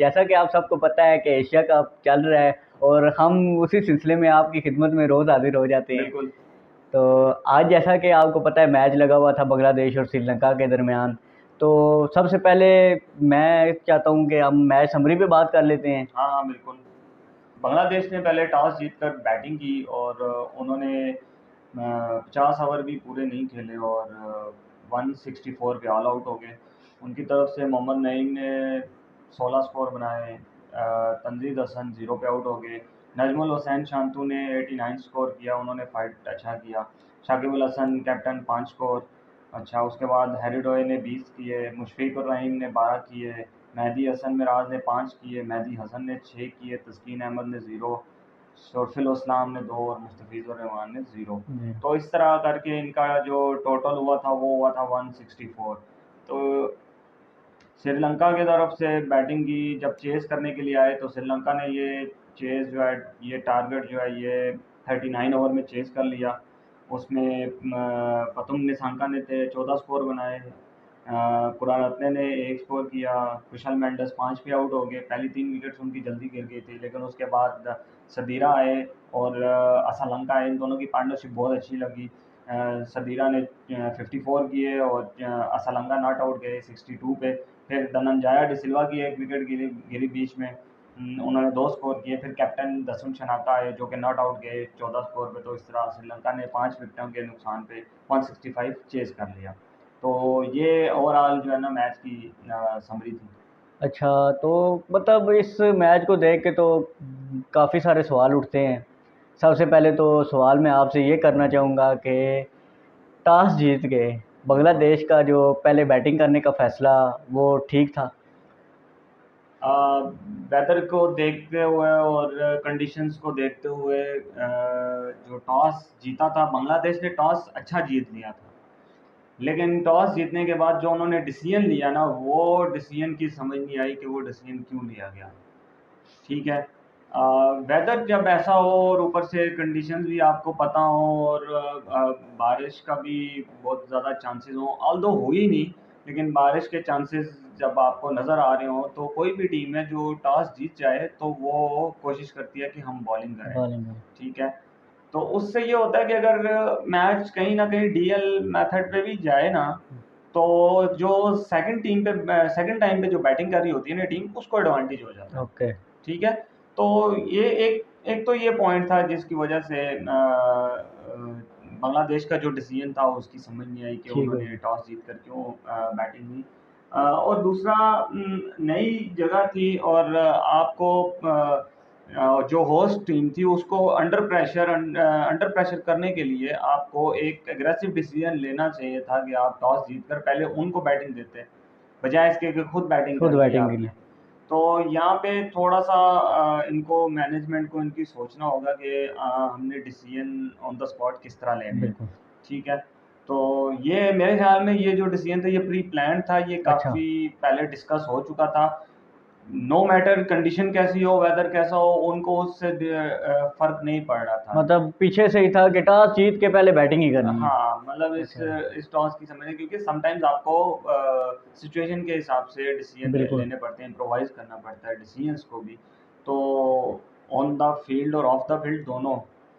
जैसा कि आप सबको पता है कि एशिया कप चल रहा है और हम उसी सिलसिले में आपकी खिदमत में रोज़ हाजिर हो जाते हैं। बिल्कुल। तो आज जैसा कि आपको पता है मैच लगा हुआ था बांग्लादेश और श्रीलंका के दरमियान। तो सबसे पहले मैं चाहता हूँ कि हम मैच समरी पे बात कर लेते हैं। हाँ, हाँ, बिल्कुल। बांग्लादेश ने पहले टॉस जीतकर बैटिंग की और उन्होंने 50 ओवर भी पूरे नहीं खेले और 164 पे ऑल आउट हो गए। उनकी तरफ से मोहम्मद नईम ने 16 स्कोर बनाए, तंजीद हसन 0 पे आउट हो गए। नजमुल हुसैन शांतु ने 89 स्कोर किया, उन्होंने फाइट अच्छा किया। Shakibul Hasan captain 5 score. अच्छा, उसके बाद हैरी डोए ने 20 किए, मुशफिकुर रहीम ने 12 किए, मेहदी हसन मिराज ने 5 किए, मेहदी हसन ने 6 किए, तस्कीन अहमद ने 0, शरफुल इस्लाम ने 2 और मुस्तफिजुर रहमान ने 0। जी। तो इस तरह करके इनका जो टोटल हुआ था वो हुआ था 164। तो श्रीलंका की तरफ से बैटिंग की जब चेज़ करने के लिए आए तो श्रीलंका ने ये चेज़ जो है, ये टारगेट जो है ये 39 ओवर में चेज़ कर लिया। उसमें पतुम निसांका ने 14 स्कोर बनाए, कुरारत्ने ने 1 स्कोर किया, कुशल मेंडिस 5 पे आउट हो गए। पहली 3 विकेट्स उनकी जल्दी गिर गई थी, लेकिन उसके बाद सदीरा आए और असलंका आए, इन दोनों की पार्टनरशिप बहुत अच्छी लगी। सदीरा ने 54 किए और असलंगा नॉट आउट गए 62 पे। फिर धनंजय डिसिल्वा की एक विकेट गिरी गिरी बीच में, उन्होंने 2 स्कोर किए। फिर कैप्टन दसुन शनाका आए जो कि नॉट आउट गए 14 स्कोर पे। तो इस तरह श्रीलंका ने 5 विकेटों के नुकसान पे 165 चेज कर लिया। तो ये ओवरऑल जो है ना मैच की समरी थी। अच्छा, तो मतलब इस मैच को देख के तो काफ़ी सारे सवाल उठते हैं। सबसे पहले तो सवाल मैं आपसे ये करना चाहूँगा कि टॉस जीत गए बांग्लादेश का जो पहले बैटिंग करने का फ़ैसला वो ठीक था? वेदर को देखते हुए और कंडीशंस को देखते हुए जो टॉस जीता था बांग्लादेश ने, टॉस अच्छा जीत लिया था। लेकिन टॉस जीतने के बाद जो उन्होंने डिसीजन लिया ना, वो डिसीजन की समझ नहीं आई कि वो डिसीजन क्यों लिया गया। ठीक है। वेदर जब ऐसा हो और ऊपर से कंडीशंस भी आपको पता हो और बारिश का भी बहुत ज़्यादा चांसेस हो, ऑल्दो हुई नहीं, लेकिन बारिश के चांसेस जब आपको नज़र आ रहे हो तो कोई भी टीम है जो टॉस जीत जाए तो वो कोशिश करती है कि हम बॉलिंग करें। बॉलिंग में। ठीक है। तो उससे ये होता है कि अगर मैच कहीं ना कहीं डीएल मेथड पे भी जाए ना, तो जो सेकंड टाइम पे जो बैटिंग कर रही होती है ना टीम, उसको एडवांटेज हो जाता है। ओके। ठीक है। तो ये एक एक तो ये पॉइंट था जिसकी वजह से बांग्लादेश का जो डिसीजन था उसकी समझ नहीं आई कि ठीक है उन्होंने जी। टॉस जीत कर क्यों बैटिंग की। और दूसरा, नई जगह थी और आपको जो होस्ट टीम थी उसको अंडर प्रेशर करने के लिए आपको एक एग्रेसिव डिसीजन लेना चाहिए था कि आप टॉस जीतकर पहले उनको बैटिंग देते, बजाय इसके कि खुद बैटिंग खुद कर ली बैटिंग के आपने। लिए। तो यहाँ पे थोड़ा सा इनको मैनेजमेंट को इनकी सोचना होगा कि हमने डिसीजन ऑन द स्पॉट किस तरह लेने हैं। बिल्कुल। ठीक है। तो ये मेरे ख्याल में ये जो डिसीजन था ये प्री प्लान था, ये अच्छा। काफ़ी पहले डिस्कस हो चुका था। नो मैटर कंडीशन कैसी हो, वेदर कैसा हो, उनको उससे फर्क नहीं पड़ रहा था। मतलब पीछे से ही था कि टॉस जीत के पहले बैटिंग ही करनी है। हाँ, मतलब अच्छा। इस टॉस की समझ, क्योंकि समटाइम्स आपको सिचुएशन के हिसाब से डिसीजन बिल्कुल। लेने पड़ते हैं, इम्प्रोवाइज करना पड़ता है डिसीजंस को भी। तो ऑन द फील्ड और ऑफ द फील्ड दोनों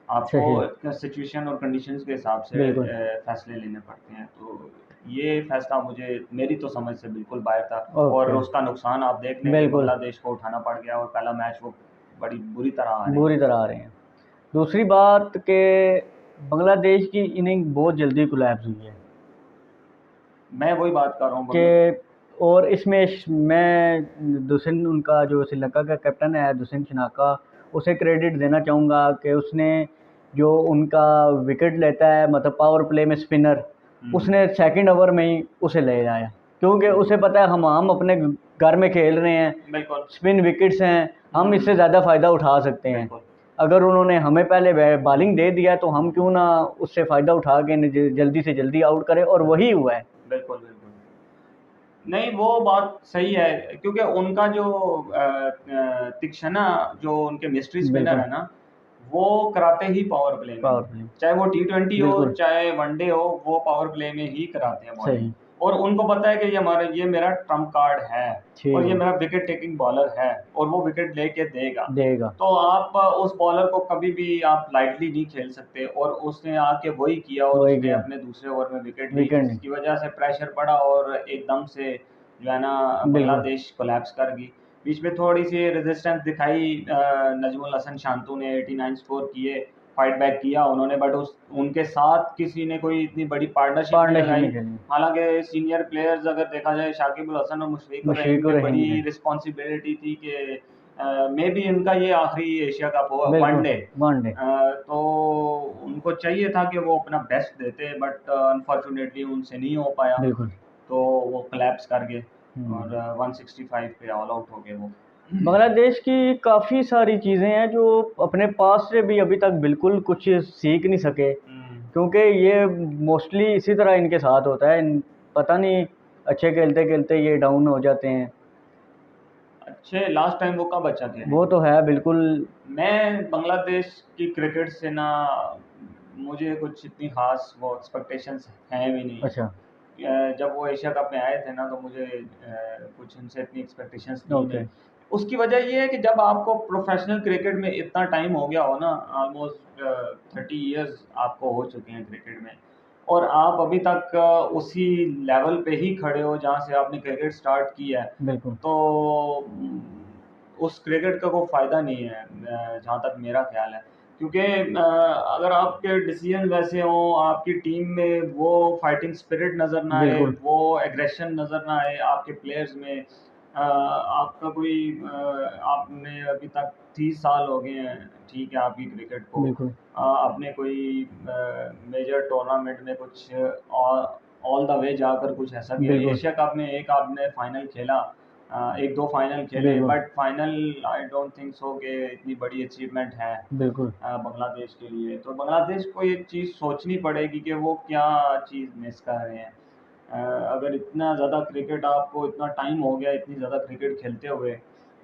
सही। आपको सिचुएशन और कंडीशंस के हिसाब से बिल्कुल। फैसले लेने पड़ते हैं। तो ये फैसला मुझे, मेरी तो समझ से बिल्कुल बाहर था। और ओके। उसका नुकसान आप देख लें कि बिल्कुल। बांग्लादेश को उठाना पड़ गया और पहला मैच वो बड़ी बुरी तरह आ रहे हैं। बुरी तरह आ रहे हैं। दूसरी बात कि बांग्लादेश की इनिंग बहुत जल्दी कोलैप्स हुई है मैं वही बात कर रहा हूँ बगल। कि और इसमें मैं दुष्यंत, उनका जो श्रीलंका का कैप्टन है दुष्यंत शनाका, उसे क्रेडिट देना चाहूँगा कि उसने जो उनका विकेट लेता है मतलब पावर प्ले में स्पिनर, उसने सेकंड ओवर में ही उसे ले आया, क्योंकि उसे पता है हम अपने घर में खेल रहे हैं, बिल्कुल। स्पिन विकेट्स हैं, हम इससे ज़्यादा फ़ायदा उठा सकते हैं। बिल्कुल। अगर उन्होंने हमें पहले बॉलिंग दे दिया तो हम क्यों ना उससे फ़ायदा उठा के जल्दी से जल्दी आउट करें, और वही हुआ है। बिल्कुल, बिल्कुल। नहीं, वो बात सही है, क्योंकि उनका जो तीक्ष्णा, जो उनके मिस्ट्री स्पिनर बिल्कुल। है ना, वो कराते ही पावर प्ले में पावर हैं। प्ले। चाहे वो टी20 हो, बिल्कुल। चाहे वनडे हो, वो पावर प्ले में ही कराते हैं बॉलिंग। सही। और उनको पता है कि ये मेरा ट्रम्प कार्ड है ठीक और ये है, मेरा विकेट टेकिंग बॉलर है और वो विकेट लेके देगा। देगा। तो आप उस बॉलर को कभी भी आप लाइटली नहीं खेल सकते, और उसने आके वही किया और वही उसने किया, अपने दूसरे ओवर में विकेट ली, विकेट नहीं। जिसकी वजह से प्रेशर पड़ा और एकदम से जो है ना बिल्कुल, बांग्लादेश कोलैप्स कर गई। बीच में थोड़ी सी रेजिस्टेंस दिखाई, नजमुल हसन शांतू ने 89 स्कोर किए, फाइट बैक किया उन्होंने, बट उस उनके साथ किसी ने कोई इतनी बड़ी पार्टनरशिप नहीं पार्टनरशिप लगाई। नहीं खेलनी। हालांकि सीनियर प्लेयर्स अगर देखा जाए, शाकिब अल हसन और मुशफिकुर रहीम मुशफिक पे रहीम बड़ी थे। रिस्पॉन्सिबिलिटी थी कि मे बी इनका ये आखिरी एशिया कप हो, बिल्कुल, वनडे। वनडे। तो उनको चाहिए था कि वो अपना बेस्ट देते, बट अनफॉर्चुनेटली उनसे नहीं हो पाया, बिल्कुल। तो वो कोलैप्स कर गए हुँ। और 165 पे ऑल आउट हो गए वो। बांग्लादेश की काफ़ी सारी चीज़ें हैं जो अपने पास से भी अभी तक बिल्कुल कुछ सीख नहीं सके, हम्म, क्योंकि ये मोस्टली इसी तरह इनके साथ होता है। पता नहीं, अच्छे खेलते-खेलते ये डाउन हो जाते हैं। अच्छे लास्ट टाइम वो कब अच्छा खेले? वो तो है बिल्कुल। मैं बांग्लादेश की क्रिकेट से ना, मुझे कुछ इतनी खास वो एक्सपेक्टेशंस हैं भी नहीं। अच्छा, जब वो एशिया कप में आए थे ना, तो मुझे कुछ उनसे इतनी एक्सपेक्टेशंस थी नहीं। ओके। उसकी वजह ये है कि जब आपको प्रोफेशनल क्रिकेट में इतना टाइम हो गया हो ना, ऑलमोस्ट 30 इयर्स आपको हो चुके हैं क्रिकेट में, और आप अभी तक उसी लेवल पे ही खड़े हो जहाँ से आपने क्रिकेट स्टार्ट किया है, बिल्कुल, तो उस क्रिकेट का कोई फ़ायदा नहीं है, जहाँ तक मेरा ख्याल है। क्योंकि अगर आपके डिसीजन वैसे हों, आपकी टीम में वो फाइटिंग स्पिरिट नज़र ना आए, बिल्कुल, वो एग्रेशन नज़र ना आए आपके प्लेयर्स में, आपका कोई आपने अभी तक 30 साल हो गए हैं, ठीक है, आपकी क्रिकेट को, बिल्कुल, आपने कोई मेजर टूर्नामेंट में कुछ ऑल द वे जाकर कुछ ऐसा किया नहीं। बिल्कुल, एशिया कप में एक आपने फाइनल खेला, एक दो फाइनल खेले, बिल्कुल, but final I don't think so कि इतनी बड़ी अचीवमेंट है बिल्कुल, बांग्लादेश के लिए। तो बांग्लादेश को ये चीज़ सोचनी पड़ेगी कि वो क्या चीज़ मिस कर रहे हैं। अगर इतना ज़्यादा क्रिकेट, आपको इतना टाइम हो गया इतनी ज़्यादा क्रिकेट खेलते हुए,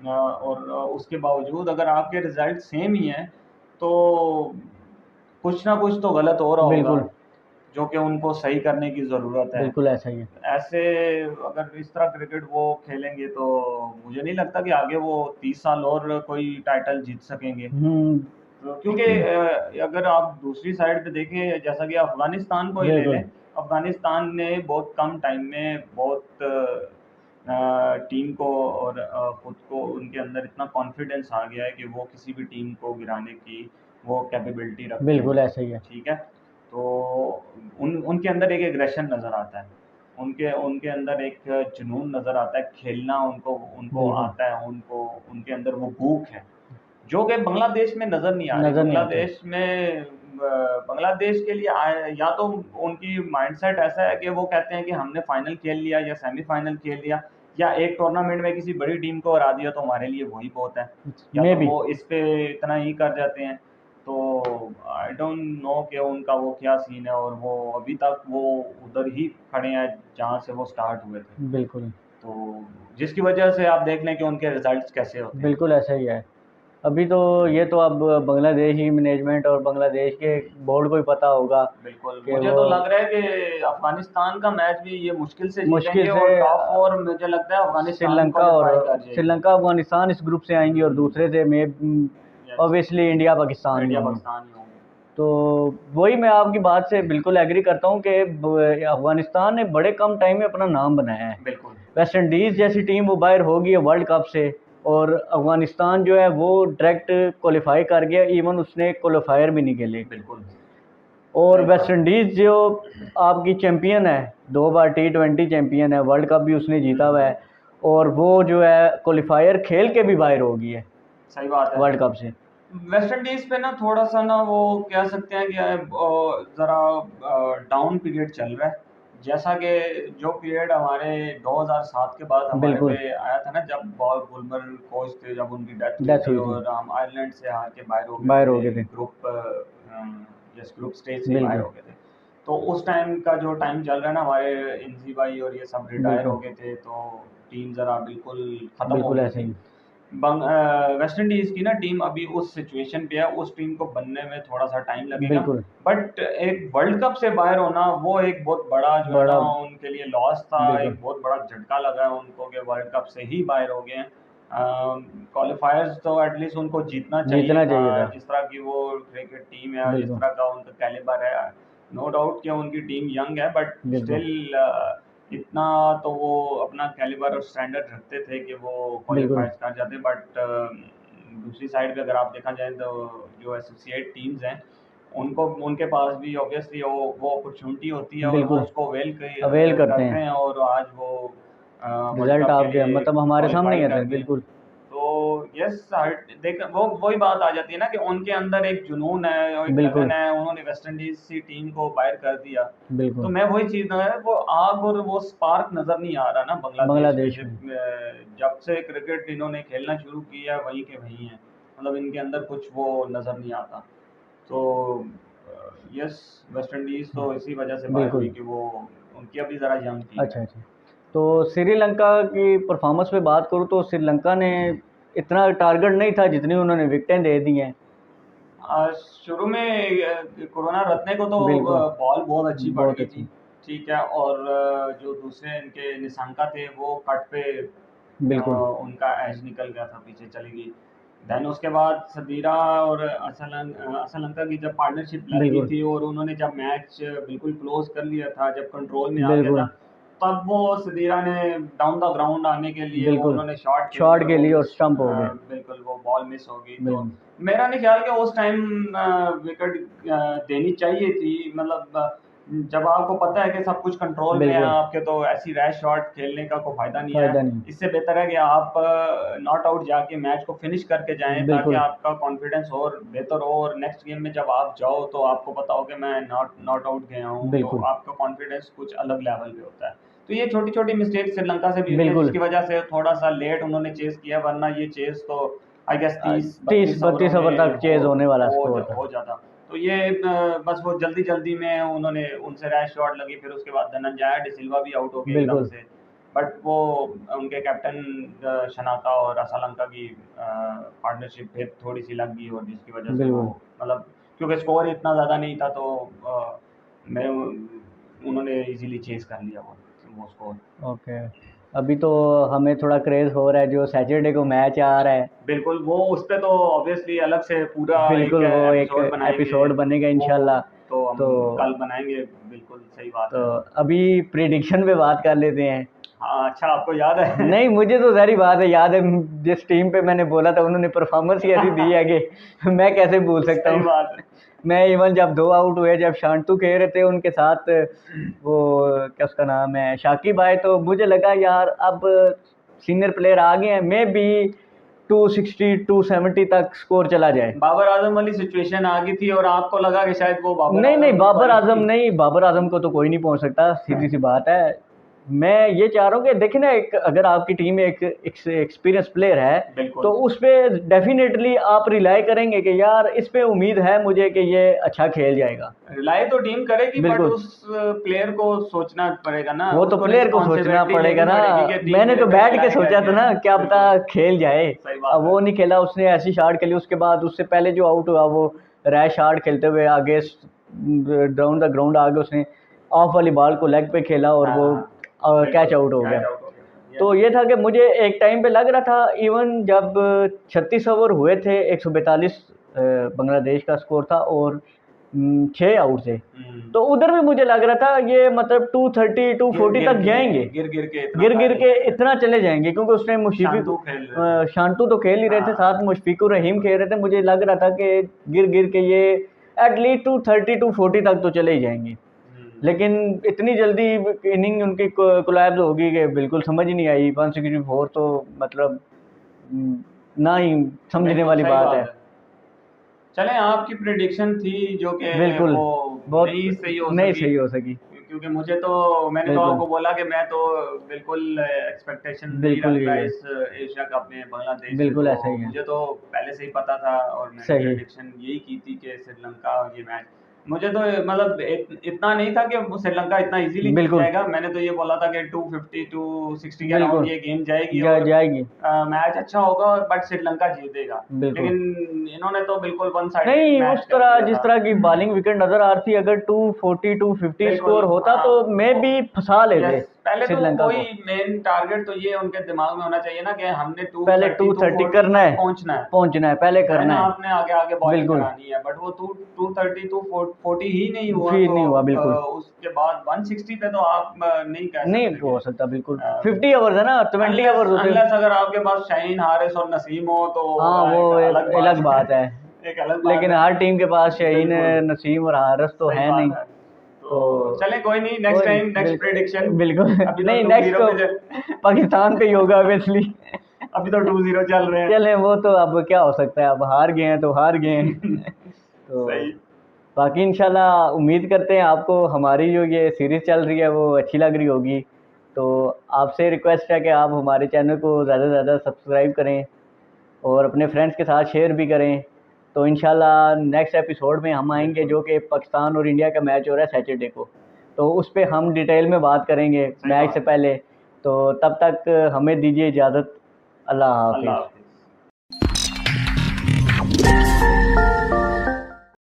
और उसके बावजूद अगर आपके रिजल्ट सेम ही हैं, तो कुछ ना कुछ तो गलत हो रहा होगा, बिल्कुल, जो कि उनको सही करने की ज़रूरत है। बिल्कुल ऐसा ही है। ऐसे अगर इस तरह क्रिकेट वो खेलेंगे, तो मुझे नहीं लगता कि आगे वो 30 साल और कोई टाइटल जीत सकेंगे। हुँ, तो क्योंकि अगर आप दूसरी साइड पे देखें, जैसा कि अफ़गानिस्तान को ही ले बिल्कुल, लें, अफ़गानिस्तान ने बहुत कम टाइम में बहुत टीम को और खुद को, उनके अंदर इतना कॉन्फिडेंस आ गया है कि वो किसी भी टीम को गिराने की वो कैपेबिलिटी रखते हैं। बिल्कुल ऐसा ही है। ठीक है? तो उनके अंदर एक एग्रेशन नज़र आता है। उनके उनके अंदर एक जुनून नज़र आता है, खेलना उनको उनको बिल्कुल, आता है, उनको उनके अंदर वो भूख है, जो कि बांग्लादेश में नज़र नहीं आ रही। नज़र नहीं आती। बांग्लादेश के लिए या तो उनकी माइंडसेट ऐसा है कि वो कहते हैं कि हमने फाइनल खेल लिया या सेमीफाइनल खेल लिया, या एक टूर्नामेंट में किसी बड़ी टीम को हरा दिया तो हमारे लिए वही बहुत है, या तो मेबी। वो इस पे इतना ही कर जाते हैं। तो आई डोंट नो कि उनका वो क्या सीन है, और वो अभी तक वो उधर ही खड़े हैं जहाँ से वो स्टार्ट हुए थे। बिल्कुल, तो जिसकी वजह से आप देख लें कि उनके रिजल्ट्स कैसे होते हैं। बिल्कुल ऐसा ही है। अभी तो ये तो अब बांग्लादेशी मैनेजमेंट और बांग्लादेश के बोर्ड को ही पता होगा बिल्कुल, कि मुझे वो तो लग रहा है कि अफ़गानिस्तान का मैच भी ये मुश्किल से मुश्किल जीतेंगे, से और टॉप 4 मुझे लगता है अफ़गानिस्तान श्रीलंका और क्वालीफाई कर जाएगी। श्रीलंका, अफ़गानिस्तान इस ग्रुप से आएँगी और दूसरे से यस, ऑब्वियसली इंडिया, पाकिस्तान ही इंडिया होंगे। पाकिस्तान ही होंगे। तो वही मैं आपकी बात से बिल्कुल एग्री करता हूँ कि अफ़गानिस्तान ने बड़े कम टाइम में अपना नाम बनाया है। बिल्कुल, वेस्ट इंडीज़ जैसी टीम वो बाहर हो गई है वर्ल्ड कप से, और अफ़गानिस्तान जो है वो डायरेक्ट क्वालिफ़ाई कर गया, इवन उसने क्वालिफ़ायर भी नहीं खेले। बिल्कुल, और सही वेस्ट बात है। इंडीज़ जो आपकी चैंपियन है, 2 बार टी20 चैंपियन है, वर्ल्ड कप भी उसने जीता हुआ है, और वो जो है क्वालिफ़ायर खेल के भी बाहर हो गई है सही बात है। वर्ल्ड कप से। वेस्ट इंडीज़ पे ना थोड़ा-सा ना वो कह सकते हैं कि ज़रा डाउन पीरियड चल रहा है। जैसा कि जो पीरियड हमारे 2007 के बाद हमारे पे बिल्कुल, आया था ना, जब बॉब वुलमर कोच थे, जब उनकी डेथ हुई डेथ थी हुई थी, और हम आयरलैंड से हार के बाहर हो गए बाहर हो थे, गए थे। ग्रुप स्टेज से ही बाहर बिल्कुल, हो गए थे। तो उस टाइम का जो टाइम चल रहा है ना, हमारे इंजी भाई और ये सब रिटायर बिल्कुल, हो गए थे, तो टीम ज़रा बिल्कुल ख़त्म हो बिल्कुल गई ऐसा थी। ही। वेस्ट इंडीज की ना टीम अभी उस सिचुएशन पे है, उस टीम को बनने में थोड़ा सा टाइम लगेगा। बिल्कुल बट एक वर्ल्ड कप से बाहर होना वो एक बहुत बड़ा जो है ना बड़ा उनके लिए लॉस था, बिल्कुल एक बहुत बड़ा झटका लगा है उनको कि वर्ल्ड कप से ही बाहर हो गए हैं। क्वालिफायर्स तो एटलीस्ट उनको जीतना चाहिए जीतना था, चाहिए था। जिस तरह की वो क्रिकेट टीम है और जिस बिल्कुल तरह का उनका कैलिबर है। नो डाउट कि उनकी टीम यंग है, बट बिल्कुल स्टिल इतना तो वो अपना कैलिबर और स्टैंडर्ड रखते थे कि वो बिल्कुल। क्वालिफाइज कर जाते। बट दूसरी साइड पे अगर आप देखा जाए तो जो एसोसिएट टीम्स हैं उनको उनके पास भी ऑब्वियसली वो अपॉर्चुनिटी होती है और वो बिल्कुल उसको अवेल करते करते हैं। हैं और आज वो वर्ल्ड रिजल्ट कप के आप लिए मतलब हमारे सामने ही क्वालिफाई है कर सर, गए। बिल्कुल। तो यस, देख वो वही बात आ जाती है ना कि उनके अंदर एक जुनून है और एक लगन बिल्कुल है, उन्होंने वेस्ट इंडीज की टीम को बाहर कर दिया। तो बिल्कुल मैं वही चीज़ ना है, वो आग और वो स्पार्क नज़र नहीं आ रहा ना बांग्लादेश में। बांग्लादेश में। जब से क्रिकेट इन्होंने खेलना शुरू किया वहीं के वहीं है, मतलब इनके अंदर कुछ वो नज़र नहीं आता। तो यस, वेस्ट इंडीज़ तो इसी वजह से बाहर हुई बिल्कुल कि वो उनकी अभी ज़रा यंग टीम है। अच्छा अच्छा। तो श्रीलंका की परफॉर्मेंस पे बात करूँ तो श्रीलंका ने इतना टारगेट नहीं था जितनी उन्होंने विकेटें दे दी हैं। शुरू में कोरोना रत्ने को तो बिल्कुल बॉल बहुत अच्छी पड़ बहुत गई थी, अच्छी। ठीक है। और जो दूसरे इनके निशंका थे वो कट पे बिल्कुल उनका एज निकल गया था, पीछे चली गई। देन उसके बाद सदीरा और असलंका की जब पार्टनरशिप लग गई बिल्कुल थी और उन्होंने जब मैच बिल्कुल क्लोज कर लिया था, जब कंट्रोल में आ गया था, बिल्कुल तब वो सदीरा ने डाउन द ग्राउंड आने के लिए वो बिल्कुल उन्होंने शॉट खेली शॉट और के वो लिए और मिस, स्टंप हो गए। बिल्कुल वो बॉल मिस हो गई। तो बिल्कुल मेरा नहीं ख्याल कि उस टाइम विकेट देनी चाहिए थी, मतलब जब आपको पता है कि सब कुछ कंट्रोल में है बिल्कुल आपके, तो ऐसी रैश शॉट खेलने का कोई फायदा नहीं है। फायदा नहीं। इससे बेहतर है कि आप नॉट आउट जाके मैच को फिनिश करके जाएं, ताकि बिल्कुल आपका कॉन्फिडेंस और बेहतर हो और नेक्स्ट गेम में जब आप जाओ तो आपको पता हो कि मैं नॉट नॉट आउट गया हूँ, तो बिल्कुल आपका कॉन्फिडेंस कुछ अलग लेवल पे होता है। तो ये छोटी छोटी मिस्टेक श्रीलंका से भी हुई है, बिल्कुल जिसकी वजह से थोड़ा सा लेट उन्होंने चेस किया, वरना ये चेस तो आई गेस 30 32 ओवरों 30-32 ओवर में तक चेज होने वाला स्कोर था। हो जाता। तो ये बस वो जल्दी जल्दी में उन्होंने उनसे रैश शॉट लगी, फिर उसके बाद धनंजय डिसिल्वा भी आउट हो गए एकदम बिल्कुल से। बट वो उनके कैप्टन शनाका और असलंका की पार्टनरशिप फिर थोड़ी सी लग गई, और जिसकी वजह से वो बिल्कुल मतलब क्योंकि स्कोर इतना ज़्यादा नहीं था, तो मैं उन्होंने इजीली चेस कर लिया वो स्कोर। ओके। अभी तो हमें थोड़ा क्रेज हो रहा है, जो सैटरडे को मैच आ रहा है। बिल्कुल, वो उस पे तो ऑब्वियसली अलग से पूरा एक बिल्कुल वो एक एपिसोड बनाएँगे, एपिसोड बनेगा वो इंशाल्लाह। तो हम तो कल बनाएँगे, बिल्कुल सही बात तो है। अभी प्रिडिक्शन पे बात कर लेते हैं। हाँ, अच्छा आपको याद है? नहीं मुझे तो सारी बात है याद है, जिस टीम पे मैंने बोला था उन्होंने परफॉर्मेंस ही ऐसी दी है कि मैं कैसे भूल सकता सही हूँ। बात है। मैं इवन जब 2 आउट हुए, जब शांतु खेल रहे थे उनके साथ, वो क्या उसका नाम है, शाकिब आए, तो मुझे लगा यार अब सीनियर प्लेयर आ गए हैं, मे बी 260 270 तक स्कोर चला जाए। बाबर आजम वाली सिचुएशन आ गई थी और आपको लगा कि शायद वो बाबर नहीं नहीं आजम बाबर वाली आजम नहीं, बाबर आजम को तो कोई नहीं पहुंच सकता, सीधी सी बात है। मैं ये चाह रहा हूँ कि देखिए ना, एक अगर आपकी टीम में एक एक्सपीरियंस प्लेयर है, तो बिल्कुल। उस पे डेफिनेटली आप रिलाई करेंगे कि यार इस पे उम्मीद है मुझे कि ये अच्छा खेल जाएगा। रिलाई तो टीम करेगी, बट बिल्कुल उस प्लेयर को सोचना पड़ेगा ना, वो तो उसको प्लेयर को सोचना रिस्पॉन्सिबिलिटी पड़ेगा लेनी ना। पड़ेगी कि टीम मैंने मेरे तो पे बैठ के रिलाई सोचा था करके। ना क्या पता बिल्कुल, खेल जाए। सही अब बात है। वो नहीं खेला, उसने ऐसी शॉट खेली, उसके बाद उससे पहले जो आउट हुआ वो रैश शॉट खेलते हुए आगे डाउन द ग्राउंड आगे उसने ऑफ वाली बॉल को लेग पे खेला और वो हाँ, कैच बिल्कुल, आउट हो गया। कैच आउट हो गया। तो यस, ये था कि मुझे एक टाइम पे लग रहा था, इवन जब 36 ओवर हुए थे, 142 बांग्लादेश का स्कोर था और 6 आउट थे, हुँ। तो उधर भी मुझे लग रहा था ये मतलब 230 240 तक जाएंगे, गिर के इतना गिर गिर चले के जाएँगे। इतना चले जाएंगे, क्योंकि उस टाइम शांतु खेल रहे थे। शांतु तो खेल ही रहे थे, हाँ, साथ मुशफिकुर रहीम बिल्कुल। खेल रहे थे। मुझे लग रहा था कि गिर गिर के ये एटलीस्ट 230 240 तक तो चले ही जाएंगे, हुँ। लेकिन इतनी जल्दी इनिंग उनकी कोलैप्स होगी कि बिल्कुल समझ ही नहीं आई। 164 तो मतलब ना ही समझने बिल्कुल, वाली सही बात बात है। है। चलें, आपकी प्रेडिक्शन थी जो कि बिल्कुल वो बहुत नहीं सही हो नहीं सकी, सही हो सकी। क्योंकि मैंने तो बिल्कुल आपको बोला कि मैं तो बिल्कुल एक्सपेक्टेशन नहीं बिल्कुल रख रहा यही है, इस एशिया कप में बांग्लादेश से, बिल्कुल तो ऐसा ही है। मुझे तो पहले से ही पता था और मैंने सही प्रेडिक्शन यही की थी कि श्रीलंका ये मैच, मुझे तो मतलब इतना नहीं था कि वो श्रीलंका इतना इजीली जीत बिल्कुल जाएगा। मैंने तो ये बोला था कि 250 260 के अराउंड बिल्कुल ये गेम जाएगी और जाएगी। मैच अच्छा होगा, बट श्रीलंका जीतेगा। बिल्कुल लेकिन इन्होंने तो बिल्कुल वन साइडेड नहीं, उस मैच कर तरह दिया जिस था। तरह की बॉलिंग विकेट नजर आ रही थी, अगर 240 250 बिल्कुल स्कोर होता हाँ, तो मे वो भी फंसा लेते यस, पहले तो श्रीलंका वही को। मेन टारगेट तो ये उनके दिमाग में होना चाहिए ना कि हमने पहले 230 230 240 करना तक है, पहुंचना है। पहुंचना है, पहले देन करना है। आपने आगे आगे बॉलिंग बिल्कुल करानी है, बट वो 230 240 ही नहीं हुआ फील तो नहीं हुआ बिल्कुल। उसके बाद 160 पे तो आप नहीं कह नहीं सकते हो कि सकता बिल्कुल, 50 ओवर्स है ना, 20 अनलेस ओवर्स होते। अनलेस अगर आपके पास शाहीन हारिस और नसीम हो तो हाँ वो एक अलग एक बात अलग है। बात है, एक अलग बात लेकिन है। हर टीम के पास शाहीन, बिल्कुल नसीम और हारिस तो सही है बात नहीं। है। तो तो चले कोई नहीं, नेक्स्ट कोई टाइम नेक्स्ट बिल्कुल प्रेडिक्शन। बिल्कुल अभी तो नहीं, टू नेक्स्ट जीरो तो पे पाकिस्तान पे ही होगा ऑब्वियसली। अभी तो 2-0 चल रहे चले वो तो अब क्या हो सकता है, अब हार गए हैं तो हार गए हैं। हैं। तो सही। बाकी इंशाल्लाह उम्मीद करते हैं आपको हमारी जो ये सीरीज़ चल रही है वो अच्छी लग रही होगी। तो आपसे रिक्वेस्ट है कि आप हमारे चैनल को ज़्यादा से ज़्यादा सब्सक्राइब करें और अपने फ्रेंड्स के साथ शेयर भी करें। तो इंशाल्लाह नेक्स्ट एपिसोड में हम आएंगे, बिल्कुल जो कि पाकिस्तान और इंडिया का मैच हो रहा है सैटरडे को। तो उस पे हम डिटेल में बात करेंगे सही मैच से बात है। पहले। तो तब तक हमें दीजिए इजाज़त। अल्लाह अल्लाह हाफिज़। हाफिज।